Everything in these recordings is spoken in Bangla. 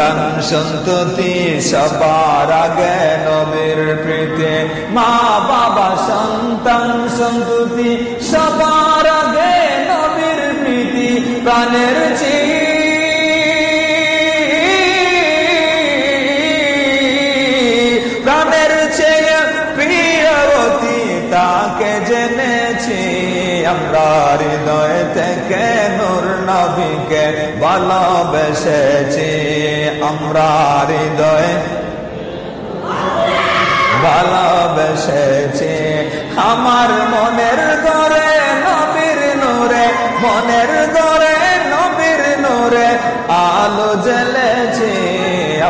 সন্তান সন্ততি সবার আগে নবীর প্রীতি, মা বাবা সন্তান সন্ততি সবার আগে নবীর প্রীতি, প্রাণের চেয়ে প্রিয়বতী তাকে জেনেছি আমরা, হৃদয় থেকে নূর নবীকে ভালোবেসেছি আমরা, হৃদয় ভালোবেসেছি। আমার মনের ঘরে নবীর নূরে, মনের ঘরে নবীর নূরে আলো জ্বেলেছি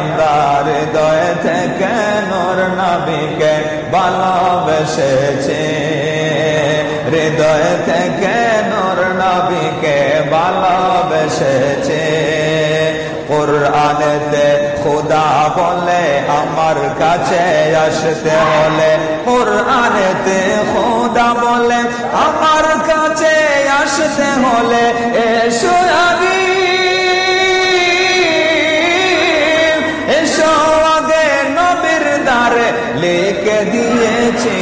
আমরা, হৃদয় থেকে নূর নবীকে ভালোবেসেছি, হৃদয় থেকে নূর নবীকে ভালোবেসেছি। কুরআনেতে খোদা বলে আমার কাছে আসতে হলে, কুরআনেতে খোদা বলে আমার কাছে আসতে হলে, এসো আগে এসো আগে নবীর দ্বারে লিখে দিয়েছি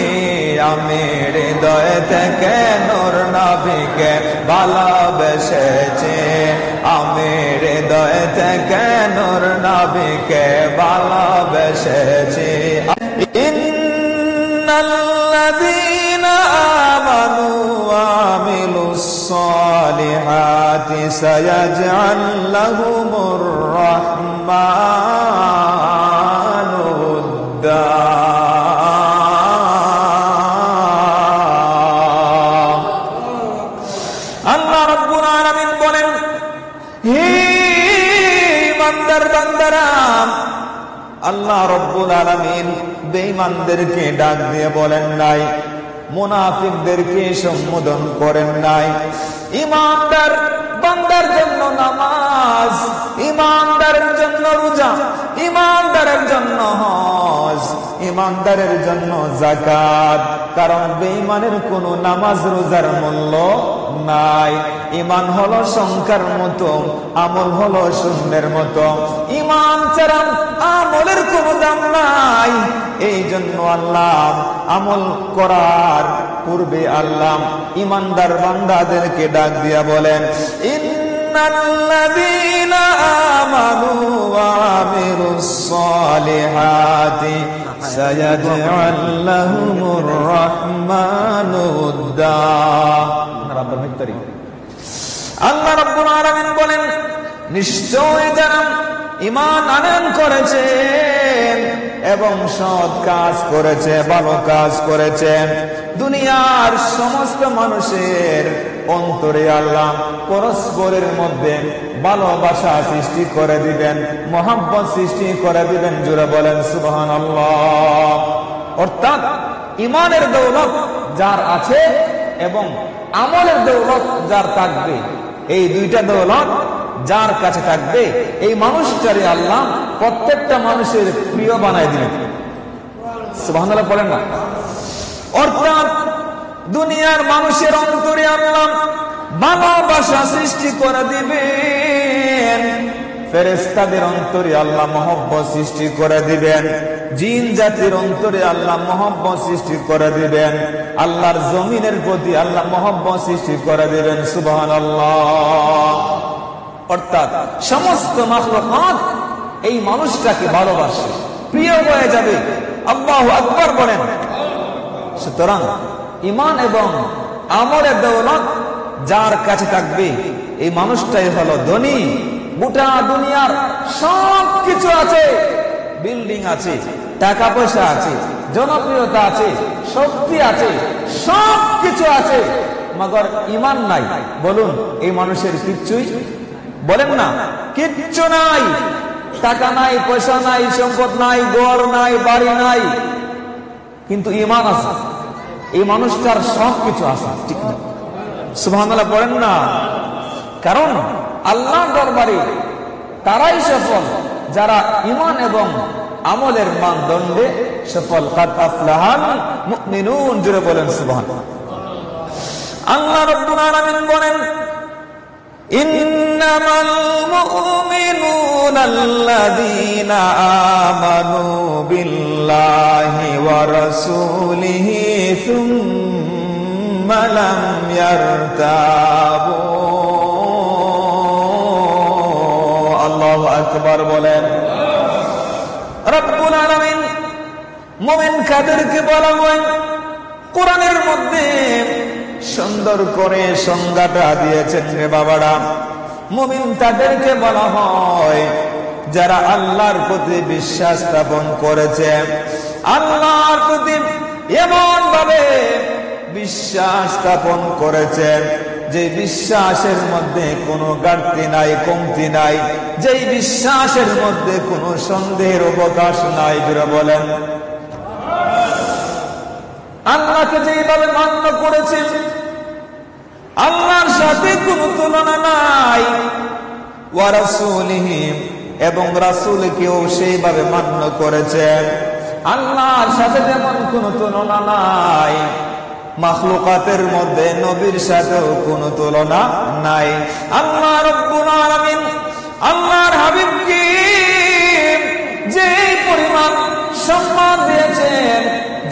আমি, হৃদয় থেকে নূর নবীকে ভালোবেসেছি আমি, হৃদয় থেকে নূর নবীকে ভালোবেসেছি। ইন্নাল্লাযীনা আমানু ওয়া আমিলুস সালিহাতি সায়াজআল লাহুমুর রাহমানু উদ্দা। আল্লাহ রাব্বুল আলামিন বলেন, হে ইমানদার বান্দারা, আল্লাহ রাব্বুল আলামিন বেঈমানদেরকে ডাক দিয়ে বলেন নাই, মুনাফিকদেরকে সম্বোধন করেন নাই। ইমানদার বান্দার জন্য নামাজ, ইমানদারের জন্য রোজা, ইমানদারের জন্য হজ, ইমানদারের জন্য যাকাত। কারণ বেঈমানের কোনো নামাজ রোজার মূল্য নাই। ঈমান হলো সংখ্যার মতো, আমল হলো শূন্যের মতো। ঈমান ছাড়া আমলের কোনো দাম নাই। এই জন্য আল্লাহ আমল করার পূর্বে আল্লাহ ঈমানদার বান্দাদেরকে ডাক দিয়া বলেন, ইন্নাল্লাযীনা আমানু ওয়া আমিলুস সালিহাতি সায়াজআল লাহুমুর রাহমানু উদ্দা। আল্লাহ রাব্বুল আলামিন বলেন, নিশ্চয় যারা ঈমান আনয়ন করেছে এবং সৎ কাজ করেছে, ভালো কাজ করেছে, দুনিয়ার সমস্ত মানুষের অন্তরে আল্লাহ পরস্পরের মধ্যে ভালোবাসা সৃষ্টি করে দিবেন, মহব্বত সৃষ্টি করে দিবেন। জোরে বলেন সুবহানাল্লাহ। অর্থাৎ ঈমানের দৌলত যার আছে এবং আমলের দৌলত যার থাকবে, এই দুইটা দৌলত যার কাছে থাকবে, এই মানুষটারে আল্লাহ প্রত্যেকটা মানুষের প্রিয় বানায় দিবেন। সুবহানাল্লাহ বলেন না? অর্থাৎ দুনিয়ার মানুষের অন্তরে আল্লাহ ভালোবাসা সৃষ্টি করে দিবেন, ফেরেশতাদের অন্তরে আল্লাহ মহব্বত সৃষ্টি করে দিবেন, জিন জাতির অন্তরে আল্লাহ মহব্বত সৃষ্টি করে দিবেন, আল্লাহর জমিনের প্রতি আল্লাহ মহব্বত সৃষ্টি করে দিবেন। সুবহানাল্লাহ। অর্থাৎ সমস্ত মাখলুকাত এই মানুষটাকে ভালোবাসে, প্রিয় হয়ে যাবে। আল্লাহু আকবার বলেন। সুতরাং ঈমান এবং আমলের দৌলত যার কাছে থাকবে, এই মানুষটাই হলো ধনী। গোটা দুনিয়ার সব কিছু আছে, বিল্ডিং আছে, টাকা পয়সা আছে, জনপ্রিয়তা আছে, শক্তি আছে, সব কিছু আছে, মগর ঈমান নাই। বলুন, এই মানুষের কিচ্ছুই, বলেন না, কিচ্ছু নাই। টাকা নাই, পয়সা নাই, সম্পদ নাই, ঘর নাই, বাড়ি নাই, কিন্তু ঈমান আছে। এই মানুষটার সব কিছু আছে, ঠিক না? সুবহানাল্লাহ বলেন না? কারণ আল্লাহর দরবারে তারাই সফল যারা ঈমান এবং আমলের মানদণ্ডে সফল। কাদ আফলাহাল মুমিনুন। জোরে বলেন সুবহানাল্লাহ। আল্লাহ রাব্বুল আলামিন বলেন, ইন্নামাল মুমিনুনা ইন্নাল্লাযীনা আমানু বিল্লাহি ওয়া রাসূলিহি সুম্মা লাম ইয়ারতাবু। আল্লাহু আকবার বলেন। রব্বুল আলামিন মুমিন কাদেরকে বলা হয় কোরআনের মধ্যে সুন্দর করে সংজ্ঞাটা দিয়েছেন রে বাবারা। মুমিন তাদেরকে বলা হয় যারা আল্লাহর প্রতি বিশ্বাস স্থাপন করেছে, আল্লাহর প্রতি এমন ভাবে বিশ্বাস স্থাপন করেছে যে বিশ্বাসের মধ্যে কোনো ঘাটতি নাই, কমতি নাই, যেই বিশ্বাসের মধ্যে কোনো সন্দেহের অবকাশ নাই। যারা বলেন আল্লাহকে যেইভাবে মান্য করেছেন, আল্লাহর সাথে কোনো তুলনা নাই, ওয়া রাসূলিহি এবং রাসূলকেও সেইভাবে মান্য করেছেন, আল্লাহর সাথে যেমন কোনো তুলনা নাই, মাখলুকাতের মধ্যে নবীর সাথেও কোনো তুলনা নাই। আল্লাহ রাব্বুল আলামিন আল্লাহর হাবিবকে যে পরিমাণ সম্মান দিয়েছেন,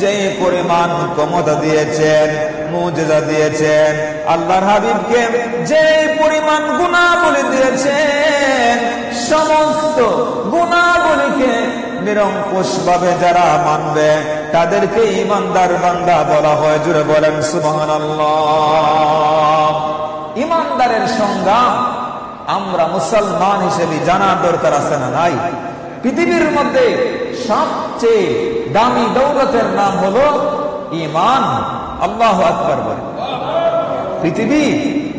যে পরিমাণ ক্ষমতা দিয়েছেন, মুজিজা দিয়েছেন, আল্লাহর হাবিবকে যে পরিমাণ গুণাবলী দিয়েছেন, সমস্ত গুণাবলীকে নিরঙ্কুশ ভাবে যারা মানবে তাদেরকে ঈমানদার বান্দা বলা হয়। জুড়ে বলেন সুবহানাল্লাহ। ঈমানদারের সংজ্ঞা আমরা মুসলমান হিসেবে জানার দরকার আছে না নাই? পৃথিবীর মধ্যে সবচেয়ে দামি দৌলতের নাম হলো ঈমান। আল্লাহু আকবার বলেন। পৃথিবী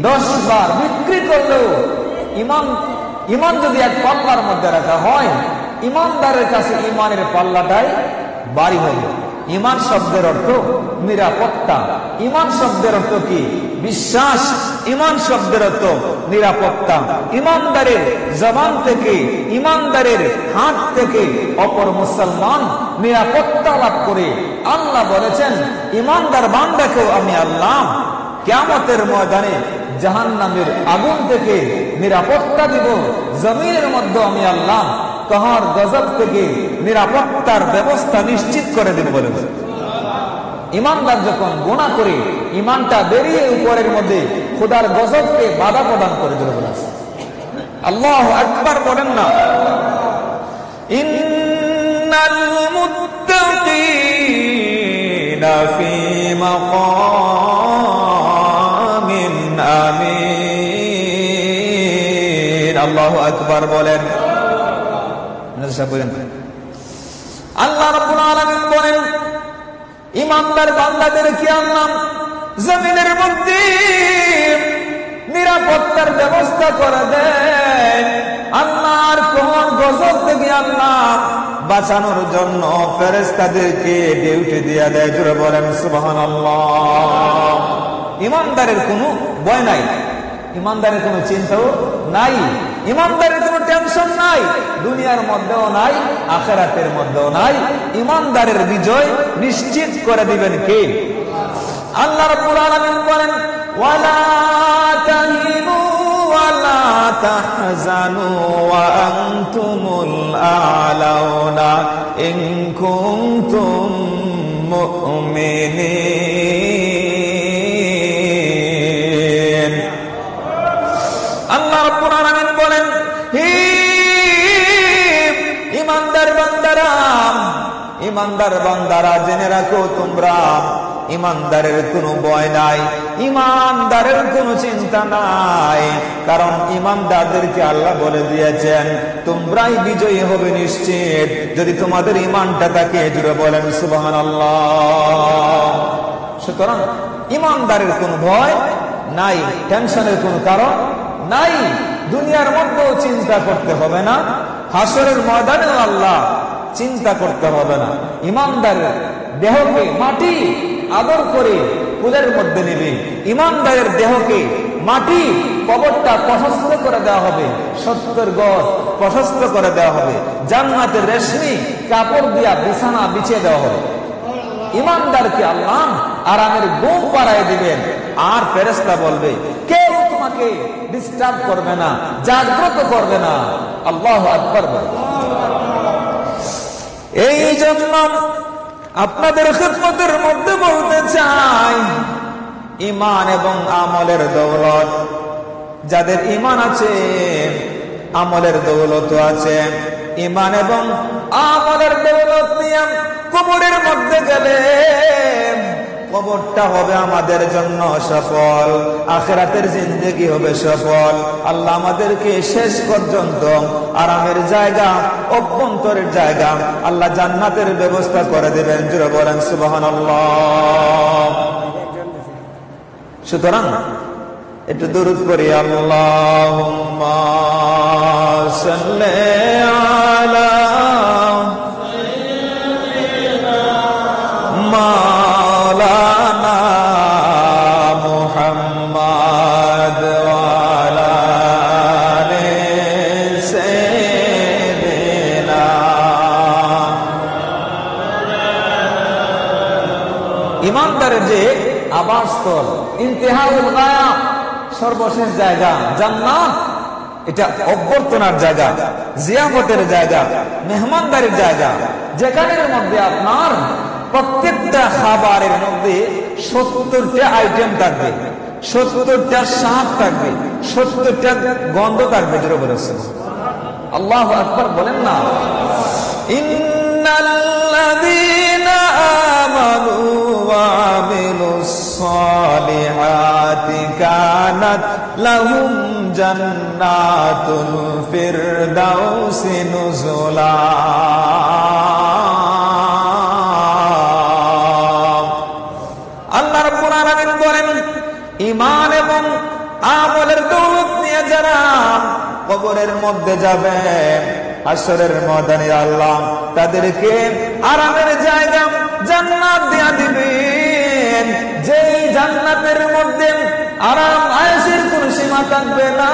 10 বার বিক্রি করলেও ঈমান যদি এক পাল্লার মধ্যে রাখা হয়, ঈমানদারের কাছে ঈমানের পাল্লাটাই ভারী হবে। ঈমান শব্দের অর্থ নিরাপত্তা। ঈমান শব্দের অর্থ কি? বিশ্বাস। ঈমান শব্দের অর্থ নিরাপত্তা। ঈমানদারের জবান থেকে, ঈমানদারের হাত থেকে অপর মুসলমান নিরাপত্তা লাভ করে। আল্লাহ বলেছেন ঈমানদার বান্দাকেও আমি আল্লাহ কিয়ামতের ময়দানে জাহান্নামের আগুন থেকে নিরাপত্তা দিব। জমিনের মধ্যে আমি আল্লাহ কাহার গজব থেকে নিরাপত্তার ব্যবস্থা নিশ্চিত করে দেব বলে। ঈমানদার যখন গুনাহ করে ঈমানটা বেরিয়ে উপরের মধ্যে খোদার গজবকে বাধা প্রদান করে দেবে বলে। আল্লাহু আকবার বলেন না। ইন্নাল মুত্তাকিনা ফি মাকামিন আমিন। আল্লাহু আকবার বলেন। আল্লাহ রাব্বুল আলামিন বলেন ঈমানদার বান্দাদেরকে আল্লাহ জমিনের মধ্যে নিরাপত্তার ব্যবস্থা করে দেন। আল্লাহর কোন গজব থেকে আল্লাহ বাঁচানোর জন্য ফেরেশতাদেরকে ডিউটি দিয়ে দেয়। জোরে বলেন সুবহানাল্লাহ। ঈমানদারের কোনো ভয় নাই, ঈমানদারের কোনো চিন্তাও নাই, ঈমানদারের কোনো টেনশন নাই, দুনিয়ার মধ্যেও নাই, আখিরাতের মধ্যেও নাই। ঈমানদারের বিজয় নিশ্চিত করে দিবেন কে? আল্লাহ রাব্বুল আলামিন বলেন ওয়ালা তাহিনু ওয়ালা তাহজানু ওয়া আনতুমুল আ'লাউনা ইন কুনতুম মুমিনিন। আল্লাহ রাব্বুল আলামিন বলেন হে ঈমানদার বান্দারা জেনে রাখো তোমরা ঈমানদারের কোনো ভয় নাই, ঈমানদারের কোনো চিন্তা নাই, কারণ ঈমানদারদেরকে আল্লাহ বলে দিয়েছেন তোমরাই বিজয়ী হবে নিশ্চিত যদি তোমাদের ঈমানটা থাকে। জুড়ে বলেন সুবহানাল্লাহ। সুতরাং ঈমানদারের কোনো ভয় নাই, টেনশনের কোনো কারণ নাই, দুনিয়ার মধ্যেও চিন্তা করতে হবে না, হাসরের ময়দানেও আল্লাহ চিন্তা করতে হবে না। ঈমানদারের দেহকে মাটি আদর করে কুলের মধ্যে নেবে, ঈমানদারের দেহকে মাটি কবরটা প্রশস্ত করে দেওয়া হবে, 70 গজ প্রশস্ত করে দেওয়া হবে, জান্নাতের রেশমি কাপড় দিয়া বিছানা বিছিয়ে দেওয়া হবে। ঈমানদারকে আল্লাহ আরামের ঘুম পাড়ায় দিবেন, আর ফেরেশতা বলবে কেউ তোমাকে ডিস্টার্ব করবে না, জাগ্রত করবে না। আল্লাহু আকবার। এই জন্য আপনাদের খিদমতের মধ্যে বলতে চাই, ঈমান এবং আমলের দৌলত, যাদের ঈমান আছে আমলের দৌলত আছে, ঈমান এবং আমলের দৌলত নিয়ে কবরের মধ্যে গেলে কবরটা হবে আমাদের জন্য সফল, আখিরাতের জিন্দেগি হবে সফল। আল্লাহ আমাদেরকে শেষ পর্যন্ত আরামের জায়গা, অভ্যন্তরের জায়গা আল্লাহ জান্নাতের ব্যবস্থা করে দিবেন। জোরে বলেন সুবহানাল্লাহ। সুতরাং একটু দরুদ পড়ি, আল্লাহুম্মা সাল্লি আলা মাওলানা মুহাম্মদ ওয়া আলা আলি সাইয়্যিদিনা। ঈমানদারের যে আবাসস্থল, ইন্তেহাউল গায়া, সর্বশেষ জায়গা জান্নাত, এটা অভ্যর্থনার জায়গা, জিয়াফতের জায়গা, মেহমানদারির জায়গা, যেখানের মধ্যে আপনার প্রত্যেকটা খাবারের মধ্যে 70টা আইটেম থাকবে, 70টা স্বাদ থাকবে, 70টা গন্ধ থাকবে। যেটা বলেছেন আল্লাহু আকবার বলেন না। ইন্নাল্লাযীনা আমানু ওয়া আমিলুস সালিহাতি কানাত লাহুম জান্নাতুল ফিরদাউসি নুজুলা। আল্লাহ রাব্বুল আলামিন বলেন, ঈমান এবং আমলের দৌলত নিয়ে যারা কবরের মধ্যে যাবে, হাসরের ময়দানে আল্লাহ তাদেরকে আরামের জায়গা জান্নাত দিয়া দিবেন, যেই জান্নাতের মধ্যে আরাম আয়েশের কোন সীমা থাকবে না।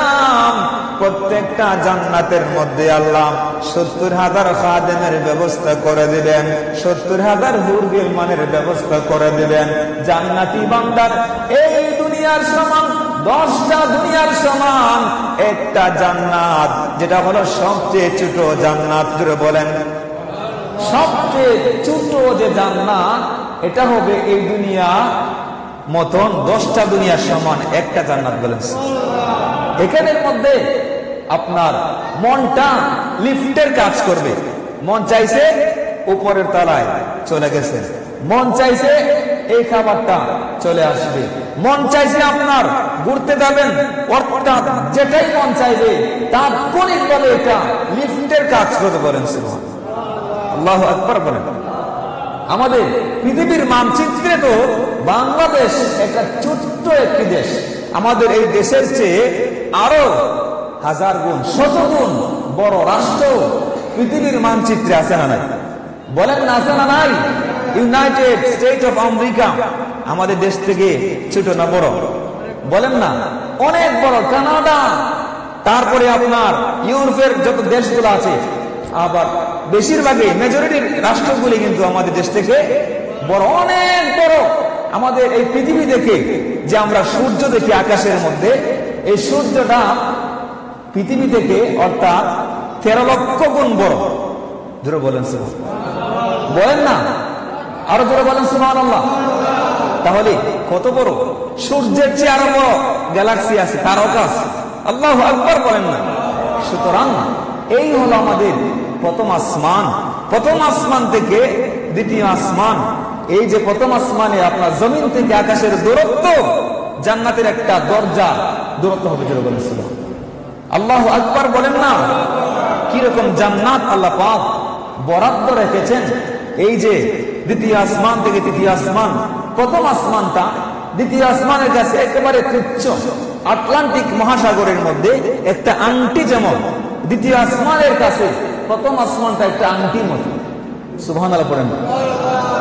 প্রত্যেকটা জান্নাতের মধ্যে আল্লাহ 70,000 খাদেমের ব্যবস্থা করে দিবেন, 70,000 হুরগিল মানের ব্যবস্থা করে দিবেন। জান্নাতি বান্দার এই দুনিয়ার সমান 10টা দুনিয়ার সমান একটা জান্নাত, যেটা হলো সবচেয়ে ছোট জান্নাত। জুড়ে বলেন, সবচেয়ে ছোট যে জান্নাত, এটা হবে এই দুনিয়া মতন 10টা দুনিয়ার সমান একটা জান্নাত। বলেন, এখানের মধ্যে আপনার মনটা লিফটের কাজ করবে। মন চাইছে উপরের তলায় চলে গেছে, মন চাইছে এই খাবারটা চলে আসবে, মন চাইছে আপনার ঘুরতে যাবেন, অর্থাৎ যেটাই মন চাইবে তাৎক্ষণিকভাবে এটা লিফটের কাজ করতে। বলেন আল্লাহু আকবার বলেন। আমাদের পৃথিবীর মানচিত্রে তো বাংলাদেশ একটা ছোট্ট একটি দেশ। আমাদের এই দেশের চেয়ে আরো 1000 গুণ 100 গুণ বড় রাষ্ট্র পৃথিবীর মানচিত্রে আছে না নাই? বলেন না, আছে না নাই? ইউনাইটেড স্টেট অফ আমেরিকা আমাদের দেশ থেকে ছোট না বড়? বলেন না, অনেক বড়। কানাডা, তারপরে আপনার ইউরোপের যত দেশগুলো আছে, আবার বেশিরভাগই মেজরিটির রাষ্ট্রগুলি কিন্তু আমাদের দেশ থেকে বড়, অনেক বড়। আমাদের এই পৃথিবী দেখে যে আমরা সূর্য দেখি আকাশের মধ্যে, এই সূর্যটা পৃথিবী থেকে অর্থাৎ 13 লক্ষ গুণ বড়। জোরে বলেন বলেন না, আরো জোরে বলেন সুবহানাল্লাহ। তাহলে কত বড়? সূর্যের চেয়ে আরো বড় গ্যালাক্সি আছে, তারকা আছে। আল্লাহু আকবার বলেন না। সুতরাং এই হলো আমাদের প্রথম আসমান। প্রথম আসমান থেকে দ্বিতীয় আসমান, এই যে প্রথম আসমানে আপনার জমিন থেকে আকাশের দূরত্ব, জান্নাতের একটা দরজা দূরত্ব হবে। জোরে বলেন আল্লাহু আকবার বলেন না। কিরকম জান্নাত আল্লাহ পাক বরাদ্দ রেখেছেন। এই যে দ্বিতীয় আসমান থেকে তৃতীয় আসমান, প্রথম আসমানটা দ্বিতীয় আসমানের কাছে একেবারে তুচ্ছ। আটলান্টিক মহাসাগরের মধ্যে একটা আংটি যেমন, দ্বিতীয় আসমানের কাছে প্রথম আসমানটা একটা আংটির মতো। সুবহানাল্লাহ পড়েন,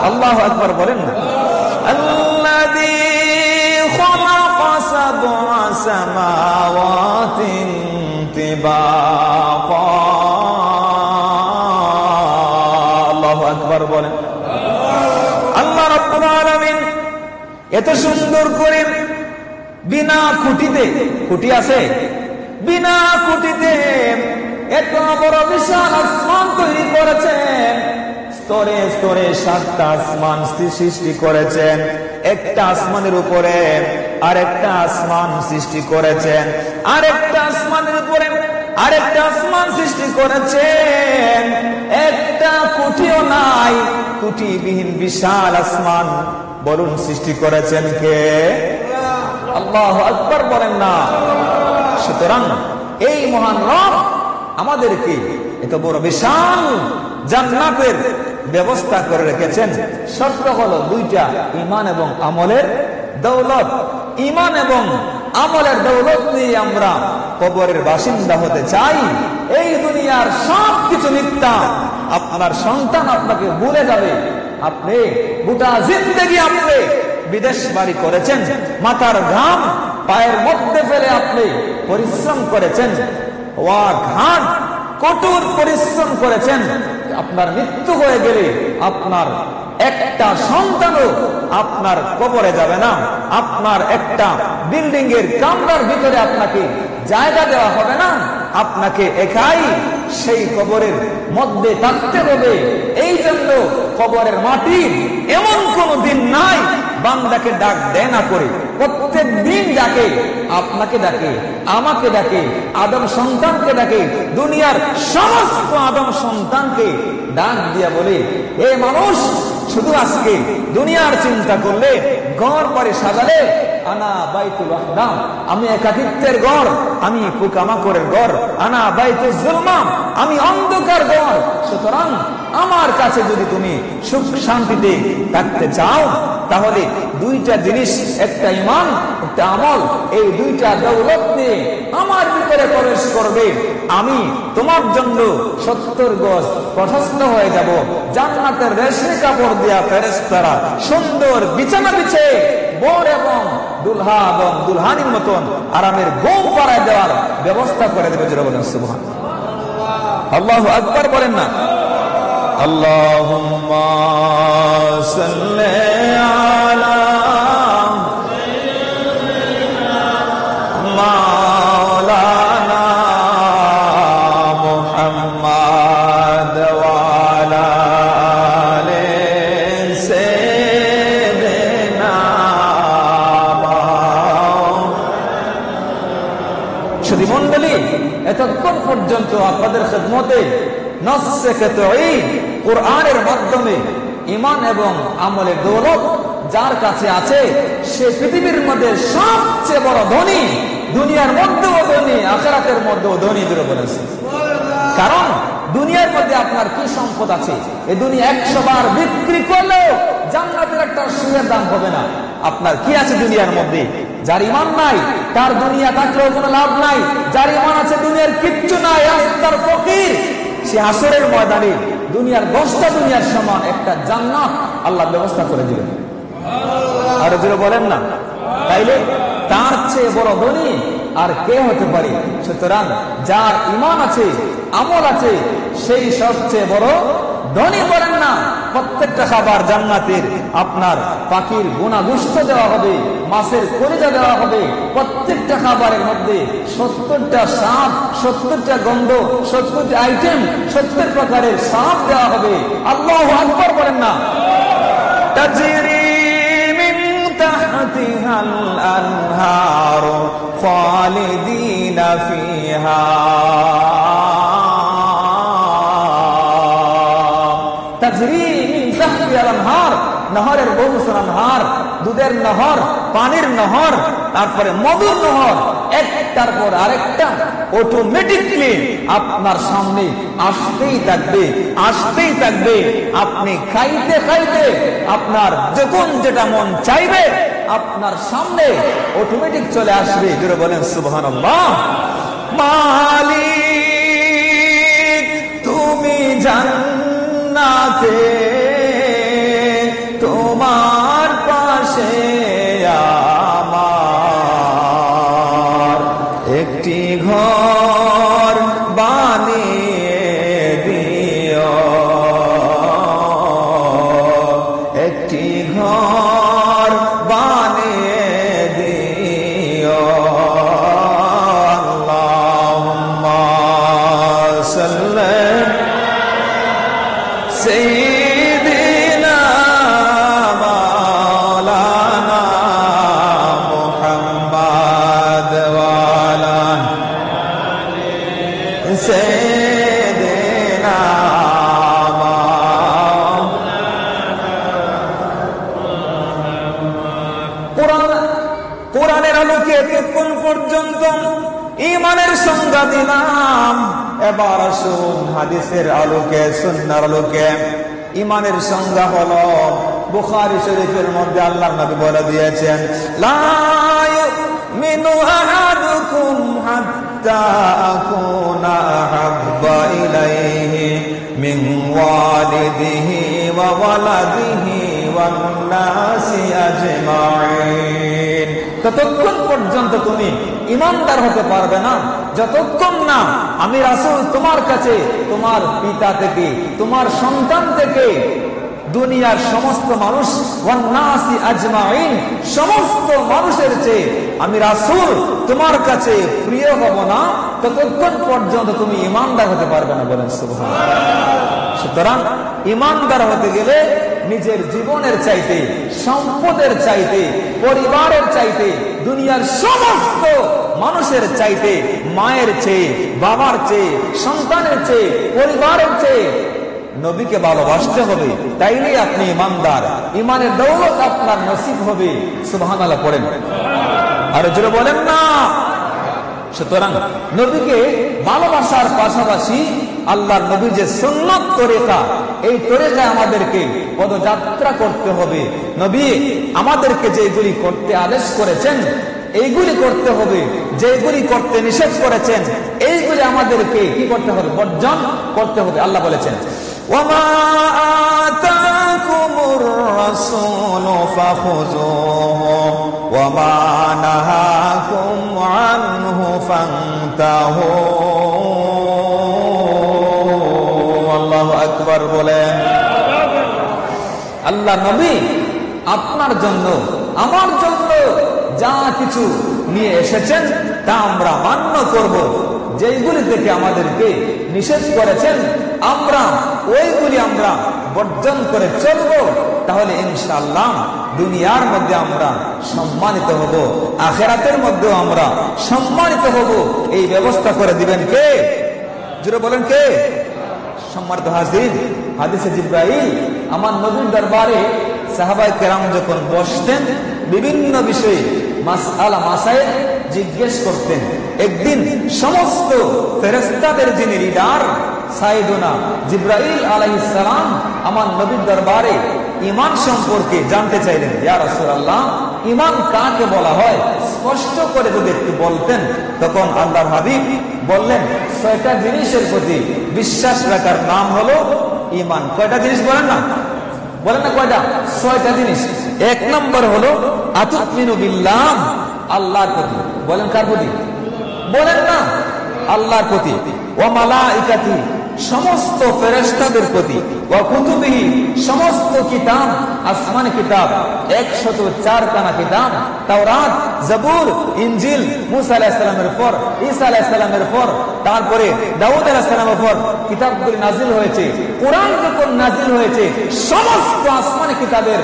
আল্লাহু আকবার বলেন না। আল্লাযী খালাকা সাবআ সামাওয়াতিন তিবাকা। আল্লাহু আকবার বলেন। আল্লাহ রাব্বুল আলামিন এত সুন্দর করে বিনা খুঁটিতে, খুঁটি আছে, বিনা খুঁটিতে এত বড় বিশাল আসমান তৈরি করেছেন, স্তরে স্তরে 7টা আসমান সৃষ্টি করেছেন, একটা আসমানের উপরে আরেকটা আসমান সৃষ্টি করেছেন, আরেকটা আসমানের উপরে আরেকটা আসমান সৃষ্টি করেছেন। একটা কুটিও নাই, কুটিবিহীন বিশাল আসমান বলুন সৃষ্টি করেছেন কে? আল্লাহু আকবার বলেন না। সুতরাং এই মহান রব আমাদেরকে এত বড় বিশাল জান্নাতের ব্যবস্থা করে রেখেছেন। শর্ত হলো দুইটা, ঈমান এবং আমলের দৌলত। ঈমান এবং আমলের দৌলত নিয়ে আমরা কবরের বাসিন্দা হতে চাই। এই দুনিয়ার সবকিছু মিথ্যা। আপনার সন্তান আপনাকে ভুলে যাবে, আপনি গোটা জিন্দেগি আপনি বিদেশ বাড়ি করেছেন, মাথার ঘাম পায়ের মধ্যে ফেলে আপনি পরিশ্রম করেছেন, ঘাট কঠোর পরিশ্রম করেছেন। আপনার মৃত্যু হয়ে গেলে আপনার একটা সন্তানও আপনার কবরে যাবে না, আপনার একটা বিল্ডিং এর কামরার ভিতরে আপনাকে জায়গা দেওয়া হবে না, আপনাকে একাই সেই কবরের মধ্যে থাকতে হবে। এই জন্য কবরের মাটি এমন কোন দিন নাই বান্দাকে ডাক দেয় না করে, প্রত্যেক দিন ডাকে, আপনাকে ডাকে, আমাকে ডাকে, আদম সন্তানকে ডাকে, দুনিয়ার সমস্ত আদম সন্তানকে ডাক দিয়া বলে, এ মানুষ, শুধু আজকে দুনিয়ার চিন্তা করলে, ঘর বাড়ি সাজালে, আনা বাইতুল ওয়াহদা, আমি একাকিত্বের ঘর, আমি পোকামাকড়ের ঘর, আনা বাইতুল যুলমা, আমি অন্ধকার ঘর। সুতরাং আমার কাছে যদি তুমি সুখ শান্তিতে থাকতে চাও, তাহলে দুইটা জিনিস, একটা ঈমান, একটা আমল, এই দুইটা দৌলত নিয়ে আমার ভিতরে প্রবেশ করবে। আমি তোমার জন্য 70 গজ প্রশস্ত হয়ে যাব। জান্নাতের রেশমি কাপড় দিয়া ফেরেশতারা সুন্দর বিছানা বিছে বর এবং দুলহা এবং দুলহানির মতন আরামের ঘুম পাড়ায় দেওয়ার ব্যবস্থা করে দেবে। যারা বলেন সুবহানাল্লাহ, আল্লাহু আকবার বলেন না। আল্লাহুম্মা সাল্লি আলা মাওলানা মুহাম্মাদ ওয়া আলা আলি সাইয়্যিদিনা। শুধু মণ্ডলী, এতক্ষণ পর্যন্ত আপনাদের খেদমতে নসে কিতাবী কোরআনের মাধ্যমে ঈমান এবং আমলের দৌলত যার কাছে আছে, সে পৃথিবীর মধ্যে সবচেয়ে বড় ধনী, দুনিয়ার মধ্যেও ধনী, আখিরাতের মধ্যেও ধনী। দূরে বলেছে, কারণ দুনিয়ার মধ্যে আপনার কি সম্পদ আছে, এই দুনিয়া 100 বার বিক্রি করলেও জান্নাতের একটা সুরের দাম হবে না। আপনার কি আছে দুনিয়ার মধ্যে? যার ঈমান নাই তার দুনিয়া থাকলেও কোনো লাভ নাই, যার ঈমান আছে দুনিয়ার কিচ্ছু নাই, আস্তার ফকির। সে হাসরের ময়দানে দুনিয়ার 10টা দুনিয়ার সমান একটা জান্নাত আল্লাহ ব্যবস্থা করে দিলেন। আর জোরে বলেন না। তাইলে তার চেয়ে বড় ধনী আর কে হতে পারে? সুতরাং যার ঈমান আছে, আমল আছে, সেই সবচেয়ে বড় ধনী। বলেন না, প্রত্যেকটা খাবার জান্নাতের আপনার পাখির গুণাগুষ্ঠ দেওয়া হবে, মাছের কলিজা দেওয়া হবে, প্রত্যেকটা খাবারের মধ্যে 70টা স্বাদ, 70টা গন্ধ, 70টা আইটেম, 70 প্রকারের স্বাদ দেওয়া হবে। আল্লাহু আকবার বলেন না। তাজরি মিন তাহতিহাল আনহার খালিদিনা ফিহা। নহরের বহুসর নহর, দুধের নহর, পানির নহর, তারপরে মধুর নহর, একটার পর আরেকটা অটোমেটিকলি আপনার সামনে আসতেই থাকবে, আসতেই থাকবে। আপনি খাইতে খাইতে আপনার যখন যেটা মন চাইবে আপনার সামনে অটোমেটিক চলে আসবে। জোরে বলেন সুবহানাল্লাহ। মালিক তুমি জান্নাতে তোমার পাশে আমার একটি ঘর বানিয়ে দিও, একটি ঘর বানিয়ে দিও। আল্লাহুম্মা সাইয়্যিদিনা মাওলানা মুহাম্মদ ওয়া আলা সাইয়্যিদিনা কোরআনের আলোকে এতক্ষণ পর্যন্ত ঈমানের সংজ্ঞা দিলাম, এবার আসুন হাদিসের আলোকে, সুন্নাহর আলোকে ঈমানের সংজ্ঞা হলো বুখারী শরীফের মধ্যে আল্লাহর নবী বলে দিয়েছেন, লা ইউমিনু আহাদুকুম হাত্তা আকুনা আহাব্বা ইলাইহি মিন ওয়ালিদিহি ওয়া ওয়ালাদিহি ওয়ান নাসি আজমাইন। ততক্ষণ পর্যন্ত তুমি ঈমানদার হতে পারবে না যতক্ষণ না আমি রাসূল তোমার কাছে, তোমার পিতা থেকে, তোমার সন্তান থেকে, দুনিয়ার সমস্ত মানুষ, ওয়ান নাসি আজমাইন, সমস্ত মানুষের চেয়ে আমি রাসূল তোমার কাছে প্রিয় হব না, ততক্ষণ পর্যন্ত তুমি ঈমানদার হতে পারবে না। বলেন সুবহানাল্লাহ। সুতরাং ঈমানদার হতে গেলে নিজের জীবনের চাইতে, সম্পদের চাইতে, পরিবারের চাইতে, দুনিয়ার সমস্ত মানুষের চাইতে, মায়ের চেয়ে, বাবার চেয়ে, সন্তানের চেয়ে, পরিবারের চেয়ে নবীকে ভালোবাসতে হবে, তাইলেই আপনি ঈমানদার, ঈমানের দৌলত আপনার নসিব হবে। সুবহানাল্লাহ পড়েন, আর জোরে বলেন না। সুতরাং নবীকে ভালোবাসার পাশাপাশি আল্লাহর নবীর যে সুন্নাত তরিকা, এই তরিকায় আমাদেরকে পদযাত্রা করতে হবে। নবী আমাদেরকে যেগুলি করতে আদেশ করেছেন এইগুলি করতে হবে, যেগুলি করতে নিষেধ করেছেন এইগুলি আমাদেরকে কি করতে হবে? বর্জন করতে হবে। আল্লাহ বলেছেন, ওয়ামা আতাকুমুর রাসূলু ফাখুযুহু ওয়ামা নাহাকুম আনহু ফান্তাহু। আল্লাহু আকবার বলেন। আল্লাহ নবী আপনার জন্য, আমার জন্য যা কিছু নিয়ে এসেছেন তা আমরা মান্য করব, যেইগুলি থেকে আমাদেরকে নিষেধ করেছেন আমরা ওইগুলি আমরা বর্জন করে চলব, তাহলে ইনশাআল্লাহ দুনিয়ার মধ্যে আমরা সম্মানিত হব, আখিরাতের মধ্যেও আমরা সম্মানিত হব। এই ব্যবস্থা করে দিবেন কে? জোরে বলেন কে? সম্মানিত হাজির, হাদিসে জিবরাইল আমার নবীর দরবারে সাহাবায়ে কেরাম যখন বসতেন বিভিন্ন বিষয়ে মাসআলা মাসাইল জিজ্ঞেস করতেন। একদিন সমস্ত ফেরেশতাদের যিনি লিডার সাইয়েদুনা জিবরাইল আলাইহিস সালাম আমার নবীর দরবারে ঈমান সম্পর্কে জানতে চাইলেন। ইয়া রাসূলুল্লাহ, ঈমান কাকে বলা হয় স্পষ্ট করে যদি একটু বলতেন। তখন আল্লাহর হাবিব বললেন, ৬টা জিনিসের প্রতি বিশ্বাস রাখার নাম হলো ঈমান। কয়টা জিনিস বলেন না? বলেন না কয়টা? ৬টা জিনিস। ১ নম্বর হলো আতুমিনু বিল্লাহ, আল্লাহর প্রতি। বলেন কার প্রতি? বলেন না, আল্লাহর প্রতি। ওয়া মালাইকাতি, সমস্ত ফেরেশতাদের প্রতি। ওয়া কুতুবিহি, সমস্ত কিতাব, আসমানি কিতাব, ১০৪ খানা কিতাব, তাওরাত, জবুর, ইনজিল, মুসা আলাইহিস সালামের পর, ঈসা আলাইহিস সালামের পর, তারপরে দাউদ আলাইহিস সালামের পর কিতাবগুলি নাজিল হয়েছে। কোরআন যখন নাজিল হয়েছে সমস্ত আসমানি কিতাবের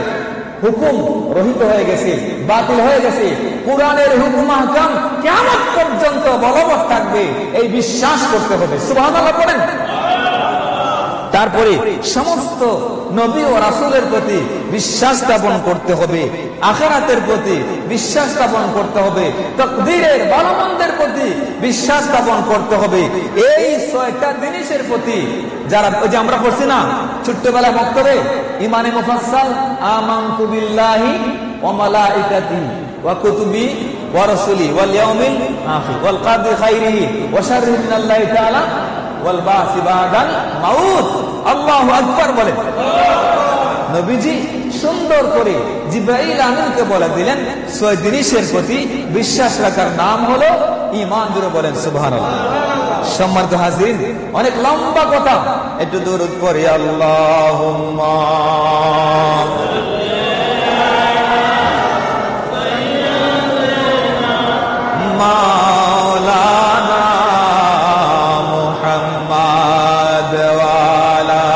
হুকুম রহিত হয়ে গেছে, বাতিল হয়ে গেছে। কোরআনের হুকুম আহকাম কিয়ামত পর্যন্ত বলবৎ থাকবে, এই বিশ্বাস করতে হবে। সুবহানাল্লাহ পড়েন। তারপরে সমস্ত নবী ও রাসূলের প্রতি বিশ্বাস স্থাপন করতে হবে, আখিরাতের প্রতি বিশ্বাস স্থাপন করতে হবে, তাকদীরের ভালো-মন্দের প্রতি বিশ্বাস স্থাপন করতে হবে। এই ৬টা জিনিসের প্রতি যারা, ওই যে আমরা পড়ছি না ছোট্টবেলায় মক্তবে ইমানে মুফাসসাল, আমানতু বিল্লাহি ওয়া মালাইকাতিহি ওয়া কুতুবি ওয়া রাসূলি ওয়াল ইয়াউমিল আখির ওয়াল কদরি খাইরিহি ওয়া শাররিহি মিনাল্লাহি তাআলা ওয়াল বাসি বাদাল মাউত। আল্লাহু আকবার বলেন। নবীজি সুন্দর করে জিবরাইল আমিনকে বলে দিলেন ৬ জিনিসের প্রতি বিশ্বাস রাখার নাম হলো ঈমান। জোরে বলেন সুবহানাল্লাহ। সম্মানিত হাজির, অনেক লম্বা কথা, একটু দরুদ পড়ি। আল্লাহুম্মা মাওলানা মুহাম্মদ ওয়া আলা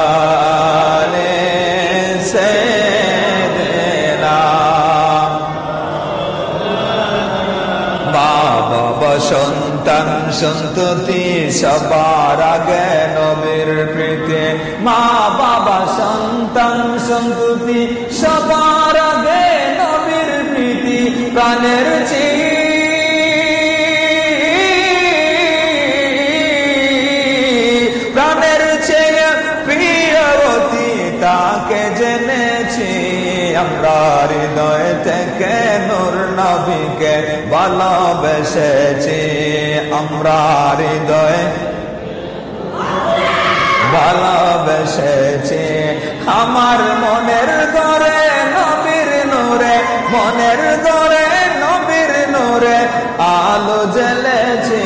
সন্তান সন্ততি সবার আগে নবীর প্রীতি, মা বাবা সন্তান সন্ততি সবার আগে নবীর প্রীতি, প্রাণের চেয়ে প্রিয়বতী তাকে জেনেছি আমরা, হৃদয় থেকে নূর নবীকে ভালোবেসেছি আমরা, হৃদয় ভালোবেসেছি। আমার মনের ঘরে নবীর নূরে, মনের ঘরে নবীর নূরে আলো জ্বেলেছি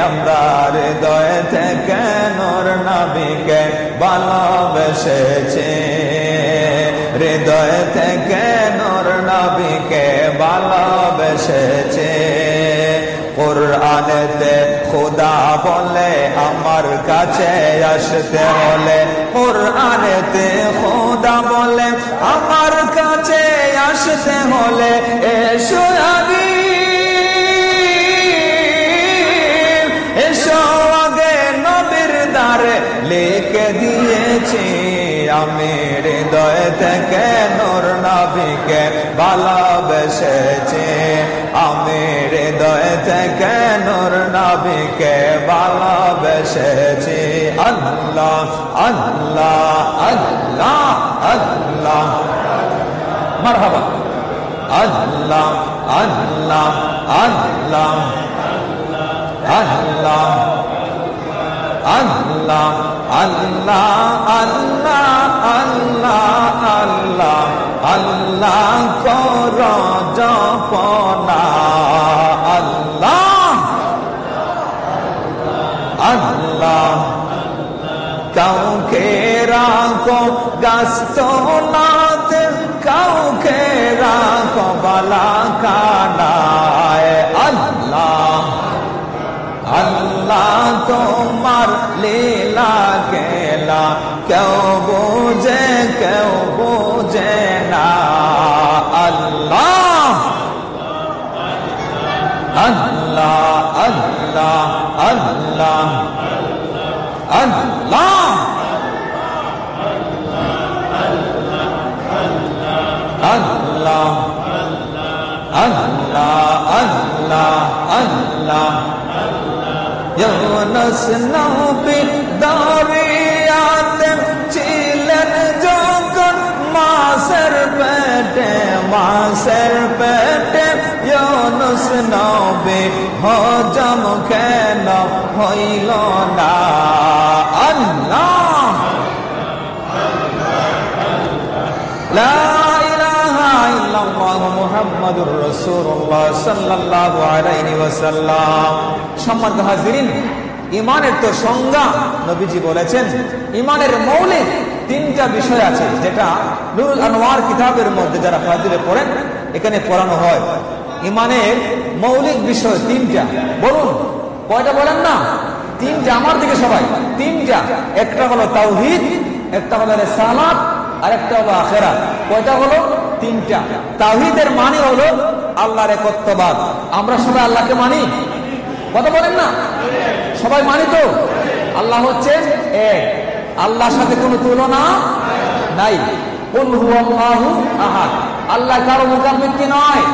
আমরা, হৃদয় থেকে নূর নবীকে ভালোবেসেছি, হৃদয় থেকে নূর নবীকে ভালোবেসেছি। কুরআনেতে খোদা বলে আমার কাছে আসতে হলে, কুরআনেতে খোদা বলে আমার কাছে আসতে হলে, এসো আগে এসো আগে নবীর দ্বারে লিখে দিয়েছি আমি, হৃদয় থেকে নূর নবীকে ভালোবেসেছি আমি, হৃদয় থেকে নূর নবীকে ভালোবেসেছি। আল্লাহ আল্লাহ আল্লাহ আল্লাহ মারহাবা, আল্লাহ আল্লাহ আল্লাহ আল্লাহ আল্লাহ আল্লাহ আল্লাহ আল্লাহ আল্লাহ আল্লাহ কর জপনা, আল্লাহ আল্লাহ কাউকে রাখো গাস্তনাতে, কাউকে রাখো বালাখানায়, আল্লাহ আল্লাহ তোমার লীলা খেলা কেউ বোঝে না, আল্লাহ আল্লাহ আল্লাহ আল্লাহ আল্লাহ আল্লাহ আল্লাহ আল্লাহ আল্লাহ। ইউনুস নবী দরিয়াতে ছিলেন যখন মাছের পেটে, ইউনুস নবী হজম কেন হইল না, আল্লাহ লা ইলাহা ইল্লাল্লাহ মুহাম্মাদুর রাসূলুল্লাহ সাল্লাল্লাহু আলাইহি ওয়াসাল্লাম। সম্মানিত হাজিরিন, ঈমানের তো সংজ্ঞা নবীজি বলেছেন, ঈমানের মৌলিক তিনটা বিষয় আছে, যেটা নুরুল আনওয়ার কিতাবের মধ্যে যারা ফাজিলে পড়েন এখানে পড়ানো হয়। ঈমানের মৌলিক বিষয় তিনটা, বলুন কয়টা বলেন না? তিনটা, আমার দিকে সবাই, তিনটা। একটা হলো তাওহীদ, একটা হলো রিসালাত, আর একটা হলো আখিরাত। কয়টা হলো? তিনটা। তাওহীদের মানে হলো আল্লাহর একত্ববাদ। আমরা সবাই আল্লাহকে মানি, কথা বলেন না? সবাই মানি তো? আল্লাহ হচ্ছে এক, আল্লাহর সাথে কোনো তুলনা নাই। কুল হুয়াল্লাহু আহাদ, আল্লাহ কারো মুখাপেক্ষী নয়,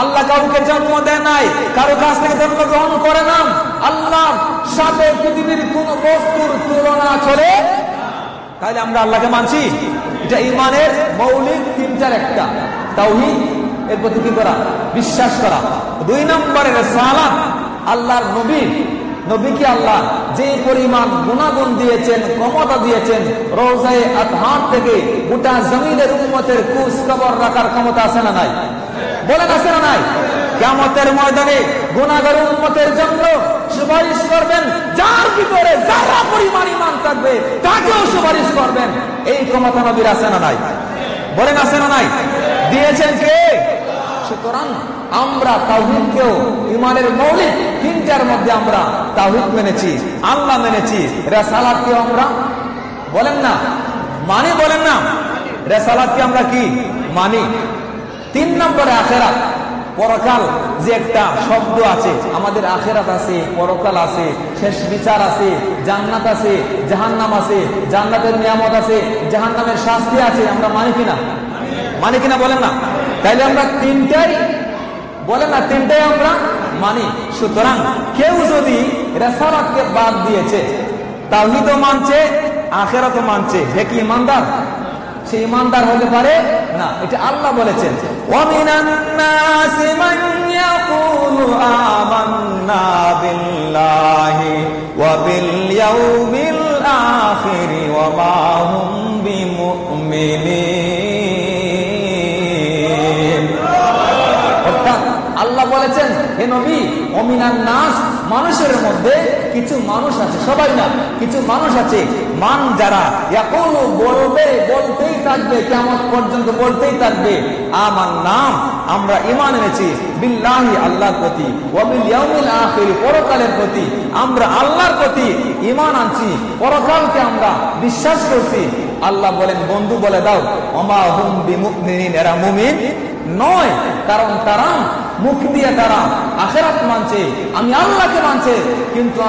আল্লাহ কাউকে জন্ম দেয় নাই, কারো কাছ থেকে জন্ম গ্রহণ করে না। আল্লাহর সাথে পৃথিবীর কোন বস্তুর তুলনা চলে, তাহলে আমরা আল্লাহকে মানছি। এটা ঈমানের মৌলিক তিনটার একটা, তাওহীদ, এর প্রতি কি করা? বিশ্বাস করা। 2 নম্বরে রিসালাত, আল্লাহর নবীকে আল্লাহ যে পরিমাণ গুণাগুণ দিয়েছেন, ক্ষমতা দিয়েছেন, রওজায়ে আতহার থেকে গোটা জমিনের উম্মতের খোঁজ খবর রাখার ক্ষমতা আছে না নাই? বলেন আছে না নাই? কিয়ামতের ময়দানে গুনাহগার উম্মতের জন্য সুপারিশ করবেন, যার ভিতরে যারা পরিমাণ ঈমান থাকবে তাকেও সুপারিশ করবেন। এই ক্ষমতা নবীর আছে না নাই? বলেন আছে না নাই? দিয়েছেন কে? সুতরাং আমরা তাওহীদকেও ঈমানের মৌলিক তিনটার মধ্যে আমরা তাওহীদ মেনেছি, আল্লাহ মেনেছি। রিসালাতকে আমরা বলেন না মানি, বলেন না? রিসালাতকে আমরা কি মানি? 3 নম্বরে আখিরাত, পরকাল যে একটা শব্দ আছে, আমাদের আখিরাত আছে, পরকাল আছে, শেষ বিচার আছে, জান্নাত আছে, জাহান্নাম আছে, জান্নাতের নিয়ামত আছে, জাহান্নামের শাস্তি আছে, আমরা মানি কিনা? মানি কিনা বলেন না? তাইলে আমরা তিনটাই বলেন না, তিনটাই আমরা মানি। সুতরাং কেউ যদি রিসালাতকে বাদ দিয়েছে, তাওহীদও মানছে, আখিরাতও মানছে, সে কি ইমানদার? সে ইমানদার হতে পারে না। এটা আল্লাহ বলেছেন, ওয়ামিনান নাসি মান ইয়াকুলু আমান্না বিল্লাহি ওয়া বিল ইয়াউমিল আখির ওয়া মা হুম বিমুমিনিন। অর্থাৎ আল্লাহ বলেছেন, হে নবী, ওয়ামিনান নাস, মানুষের মধ্যে কিছু মানুষ আছে, সবাই না, কিছু মানুষ আছে, মান যারা ইয়াকুলু বলতেই থাকবে, কিয়ামত পর্যন্ত বলতেই থাকবে, আমান্না, আমরা ঈমান এনেছি, বিল্লাহি, আল্লাহর প্রতি, ওয়া বিল ইয়াউমিল আখির, পরকালের প্রতি, আমরা আল্লাহর প্রতি ঈমান আনছি, পরকালকে আমরা বিশ্বাস করছি। আল্লাহ বলেন, বন্ধু বলে দাও, ওমা হুম বিমুমিনিন, এরা মুমিন নয়, কারণ তারা মুখ দিয়ে তারা আখিরাত মানছে, আমি আল্লাহকে মানছে, কিন্তু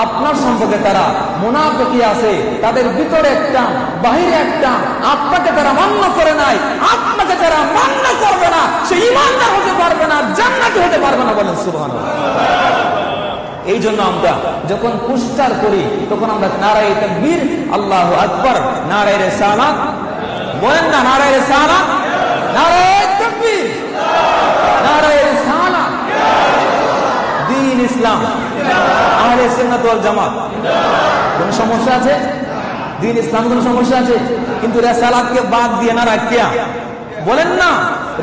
আপনার সম্পর্কে তারা মুনাফিকি আছে, তাদের ভিতরে একটা, বাহিরে একটা। আপনাকে তারা মান্য করে নাই, আপনাকে তারা মান্য করবে না, সে ঈমানদার হতে পারবে না, জান্নাতি হতে পারবে না। বলেন সুবহানাল্লাহ। এই জন্য আমরা যখন পুস্টার করি, তখন আমরা নারায়ে তাকবীর, আল্লাহু আকবার, নারায়ে রিসালাত, বলেন না, নারায়ে রিসালাত, নারায়ে তাকবীর, নারায়ে রিসালাত, দ্বীন ইসলাম, আহলে সুন্নাত ওয়াল জামাত। কোন সমস্যা আছে? দ্বীন ইসলাম কোন সমস্যা আছে? কিন্তু রিসালাতকে বাদ দিয়ে না রাখিয়া, বলেন না,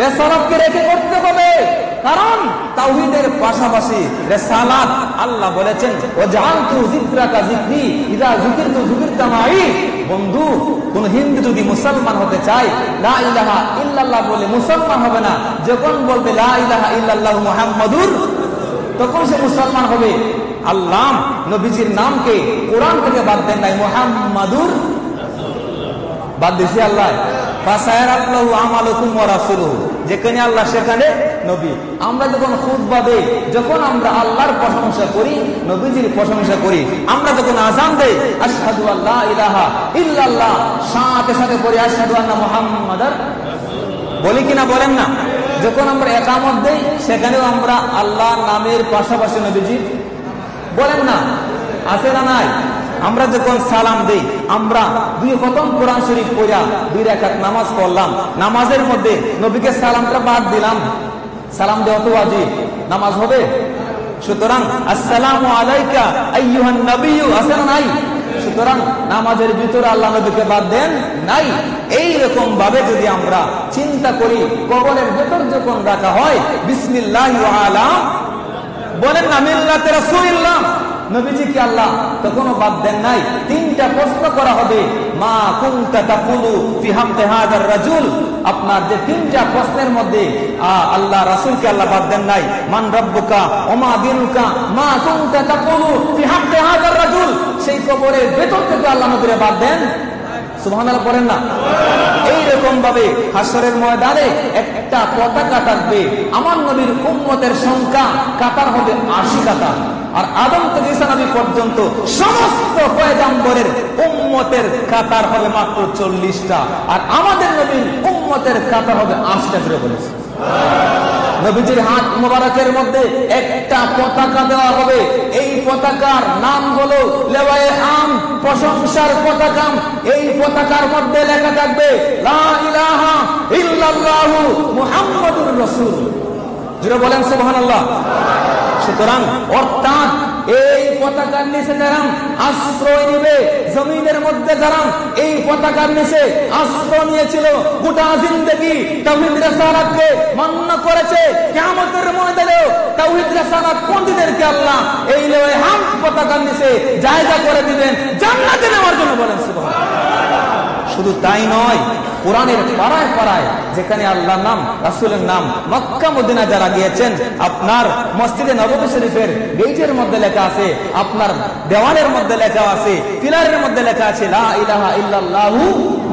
রিসালাতকে রেখে করতে হবে, কারণ তাওহীদের পাশাপাশি রিসালাত, আল্লাহ বলেছেন, ওয়াজআলতু যিকরাকা যিকরি ইযা যিকিরতু যিকিরতা মাই। বন্ধু, কোন হিন্দু যদি মুসলমান হতে চায়, লা ইলাহা ইল্লাল্লাহ বলে মুসলমান হবে না, যখন বলবে লা ইলাহা ইল্লাল্লাহু মুহাম্মাদুর, তখন সে মুসলমান হবে। আল্লাহ নবীজির নামকে কোরআন থেকে বাদ দেন নাই, মুহাম্মাদুর বাদ দিয়েছে আল্লাহ। ফাসায়ারাল্লাহু আমালাকুম ওয়া রাসূলুহু, যেখানে আল্লাহ সেখানে নবী। আমরা যখন খুতবা দেই, যখন আমরা আল্লাহর প্রশংসা করি, নবীজির প্রশংসা করি, আমরা যখন আযান দেই, আশহাদু আল্লা ইলাহা ইল্লাল্লাহ, সাথে সাথে পড়ি আশহাদু আন্না মুহাম্মাদার, বলি কিনা বলেন না? যখন আমরা ইকামত দেই, সেখানেও আমরা আল্লাহর নামের পাশাপাশি নবীজি, বলেন না, আছে না নাই? আমরা যখন সালাম দেই, আমরা 2 খতম কোরআন শরীফ পড়া 2 রাকাত নামাজ পড়লাম, নামাজের মধ্যে নবীকে সালামটা বাদ দিলাম, সালাম দেওয়া তো ওয়াজিব, নামাজ হবে? সুতরাং আসসালামু আলাইকা আইয়ুহান নবিয়্যু, আছে না নাই? সুতরাং নামাজের ভিতরে আল্লাহ নবীকে বাদ দেন নাই। এই রকম ভাবে যদি আমরা চিন্তা করি, কবরের ভেতর যখন রাখা হয়, বিসমিল্লাহি ওয়া আলা, বলেন না, মিল্লাতে রাসূলিল্লাহ, নবীজি কি আল্লাহ তখনও বাদ দেন নাই। 3টা প্রশ্ন করা হবে, মা কুনতা তাকুলু ফি হামতে হাদার রাজুল, আপনার যে 3টা প্রশ্নের মধ্যে আল্লাহ রাসূলকে আল্লাহ বাদ দেন নাই। মান রাব্বুকা ওয়া মা দিনুকা মা কুনতা তাকুলু ফি হামতে হাদার রাজুল, সেই কবরের ভেতর থেকে আল্লাহ নবীরে বাদ দেন। সুবহানাল্লাহ পড়েন না? এইরকম ভাবে হাসরের ময়দানে একটা পতাকা থাকবে, আমার নবীর উম্মতের সংখ্যা কাতার হবে 80 কাতার, আর আদম থেকে ঈসা নবী পর্যন্ত সমস্ত পয়গম্বরের উম্মতের কাতার হবে মাত্র 40টা, আর আমাদের নবীর উম্মতের কাতার হবে 80টা করে বলেছে। নবীজির হাত মোবারকের মধ্যে একটা পতাকা দেওয়া হবে, এই পতাকার নাম হলো লেওয়ায়ে আম, প্রশংসার পতাকা। এই পতাকার মধ্যে লেখা থাকবে লা ইলাহা ইল্লাল্লাহু মুহাম্মাদুর রাসূল। যারা বলেন সুবহানাল্লাহ। সুতরাং অর্থাৎ এই পতাকার নিচে যারা আশ্রয় নিবে, জমিনের মধ্যে যারা এই পতাকার নিচে আশ্রয় নিয়েছিল, গোটা জিন্দেগি তাওহীদ রিসালাতকে মান্য করেছে, কিয়ামতের ময়দানেও তাওহীদ রিসালাত পন্থীদেরকে আল্লাহ এই লেওয়ায়ে হাম পতাকার নিচে জায়গা করে দিবেন জান্নাতে নেওয়ার জন্য। বলেন সুবহানাল্লাহ। শুধু তাই নয়, কোরআনের পাড়ায় পাড়ায় যেখানে আল্লাহর নাম, রাসূলের নাম, মক্কা মদিনা যারা গিয়েছেন, আপনার মসজিদে নববী শরীফের গেটের মধ্যে লেখা আছে, আপনার দেওয়ালের মধ্যে লেখা আছে, পিলারের মধ্যে লেখা আছে লা ইলাহা ইল্লাল্লাহু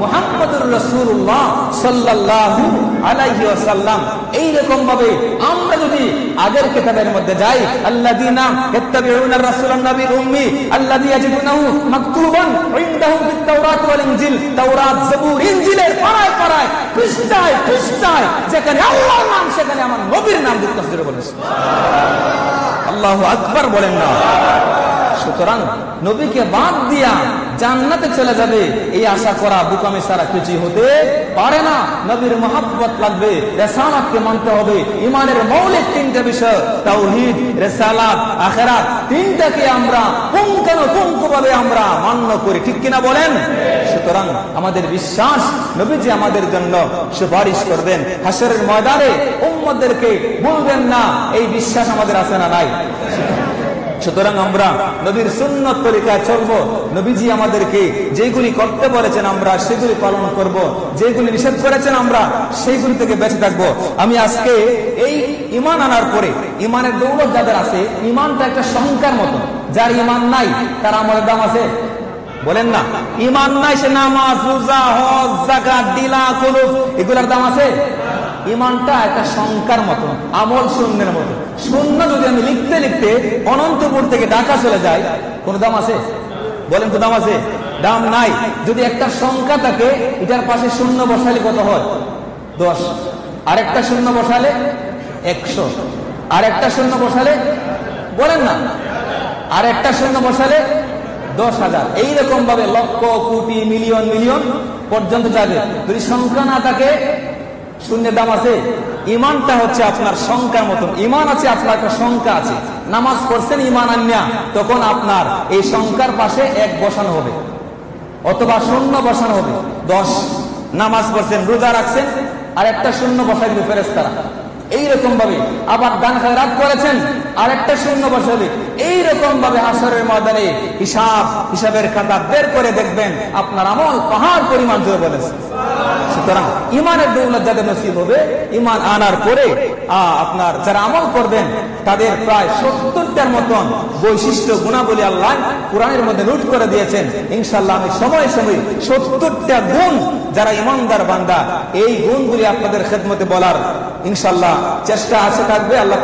মুহাম্মাদুর রাসূলুল্লাহ সাল্লাল্লাহু আলাইহি ওয়াসাল্লাম। এইরকম ভাবে আমরা যদি আগের কিতাবের মধ্যে যাই, আল্লাযীনা ইয়াত্তাবিউনার রাসূলান নবীর উম্মি আল্লাযী ইয়াজিদুনাহু মাকতুবান ইনদাহুম ফিত তাওরাত ওয়াল ইনজিল, তাওরাত, জবুর, ইনজিলের পাড়ায় পাড়ায়, পৃষ্ঠায় পৃষ্ঠায় যেখানে আল্লাহর নাম সেখানে আমার নবীর নাম যুক্ত আছে। বলেন আল্লাহু আকবার, বলেন না। সুতরাং নবীকে বাদ দিয়া জান্নাতে চলে যাবে এই আশা করা বোকামি ছাড়া কিছুই হতে পারে না। নবীর মহব্বত লাগবে, রিসালাতকে মানতে হবে। ঈমানের মৌলিক তিনটা বিষয় তাওহীদ, রিসালাত, আখিরাত, তিনটাকে আমরা পুঙ্খানুপুঙ্খভাবে আমরা মান্য করি, ঠিক কিনা বলেন? সুতরাং আমাদের বিশ্বাস নবীজি আমাদের জন্য সুপারিশ করবেন হাসরের ময়দানে, উম্মতদেরকে বলবেন না, এই বিশ্বাস আমাদের আছে না নাই? সুতরাং আমরা নবীর সুন্নত তরিকায় চলবো। নবীজি আমাদেরকে যেগুলি করতে বলেছেন আমরা সেগুলি পালন করব, যেগুলি নিষেধ করেছেন আমরা সেইগুলি থেকে বেঁচে থাকবো। আমি আজকে এই ঈমান আনার পরে, ঈমানের দৌলত যাদের আছে, ঈমানটা একটা সংখ্যার মতো। যার ঈমান নাই তার আমলের দাম আছে? বলেন না। ঈমান নাই সে নামাজ, রোজা, হজ, যাকাত, দিলা, কুলুফ এগুলোর দাম আছে? ঈমানটা একটা সংখ্যার মতো, আমল শূন্যের মতো। শূন্য যদি আমি লিখতে লিখতে অনন্তপুর থেকে ঢাকা চলে যাই, কোন দাম আছে? বলেন তো দাম আছে? দাম নাই। যদি একটা সংখ্যা থাকে, এটার পাশে শূন্য বসালে কত হয়? 10। আরেকটা শূন্য বসালে 100। আরেকটা শূন্য বসালে, বলেন না, আরেকটা শূন্য বসালে 10,000। এইরকম ভাবে লক্ষ, কোটি, মিলিয়ন মিলিয়ন পর্যন্ত যাবে। যদি সংখ্যা না থাকে, শূন্যের দাম আছে? ঈমানটা হচ্ছে আপনার সংখ্যার মতন। ঈমান আছে, আপনার একটা সংখ্যা আছে। নামাজ পড়ছেন ঈমান আনিয়া, তখন আপনার এই সংখ্যার পাশে 1 বসানো হবে, অথবা শূন্য বসানো হবে। 10 নামাজ পড়ছেন, রোজা রাখছেন, আর একটা শূন্য বসাই দিবে ফেরেশতারা। এইরকম ভাবে আবার দান খয়রাত করেছেন, আর একটা শূন্য বসাবে। এইরকম ভাবে হাসরের ময়দানে হিসাবের খাতা বের করে দেখবেন আপনার আমল পাহাড় পরিমাণ জোরে বলেছে। সুতরাং ঈমানের দৌলত যাদের নসিব হবে, ঈমান আনার পরে আপনার যারা আমল করবেন, তাদের প্রায় 70টার মতন বৈশিষ্ট্য গুণাবলী আল্লাহ কোরআনের মধ্যে নোট করে দিয়েছেন। ইনশাআল্লাহ আমি সময় সময় 70টা গুণ যারা ঈমানদার বান্দা, এই গুণগুলি আপনাদের খেদমতে বলার ইনশাআল্লাহ চেষ্টা আছে, থাকবে। আল্লাহ